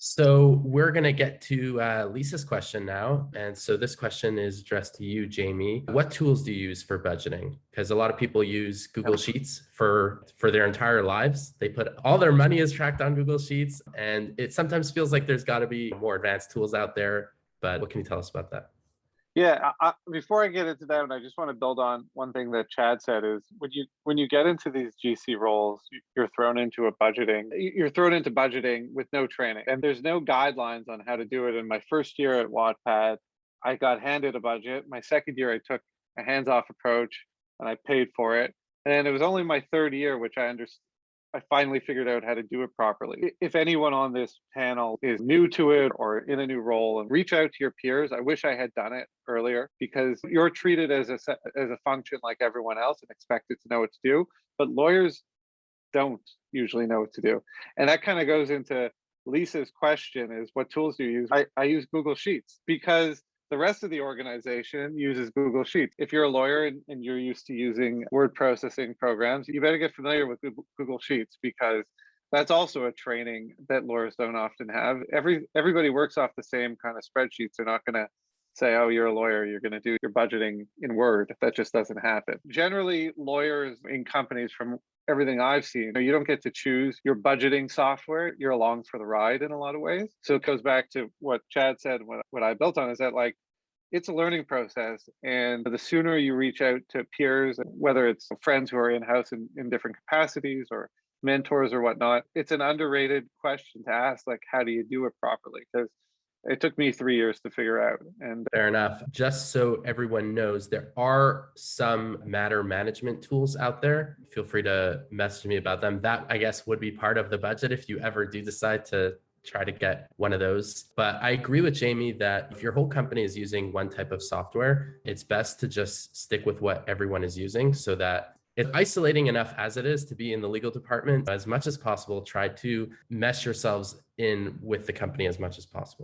So we're going to get to Lisa's question now. And so this question is addressed to you, Jamie. What tools do you use for budgeting? Because a lot of people use Google Sheets for their entire lives. They put all their money is tracked on Google Sheets, and it sometimes feels like there's got to be more advanced tools out there. But what can you tell us about that? Yeah, before I get into that, and I just want to build on one thing that Chad said is when you get into these GC roles, you're thrown into you're thrown into budgeting with no training, and there's no guidelines on how to do it. In my first year at Wattpad, I got handed a budget. My second year, I took a hands-off approach and I paid for it. And it was only my third year, which I finally figured out how to do it properly. If anyone on this panel is new to it or in a new role, and reach out to your peers. I wish I had done it earlier because you're treated as a function like everyone else and expected to know what to do. But lawyers don't usually know what to do. And that kind of goes into Lisa's question is what tools do you use? I use Google Sheets because the rest of the organization uses Google Sheets. If you're a lawyer and you're used to using word processing programs, you better get familiar with Google Sheets because that's also a training that lawyers don't often have. Everybody works off the same kind of spreadsheets. They're not going to say, oh, you're a lawyer, you're going to do your budgeting in Word. That just doesn't happen. Generally, lawyers in companies, from everything I've seen, you don't get to choose your budgeting software. You're along for the ride in a lot of ways. So it goes back to what Chad said, what I built on is that it's a learning process. And the sooner you reach out to peers, whether it's friends who are in-house in different capacities or mentors or whatnot, it's an underrated question to ask, like, how do you do it properly? Because it took me 3 years to figure out. And Fair enough. Just so everyone knows, there are some matter management tools out there. Feel free to message me about them. That, I guess, would be part of the budget if you ever do decide to try to get one of those. But I agree with Jamie that if your whole company is using one type of software, it's best to just stick with what everyone is using so that it's isolating enough as it is to be in the legal department. As much as possible, try to mesh yourselves in with the company as much as possible.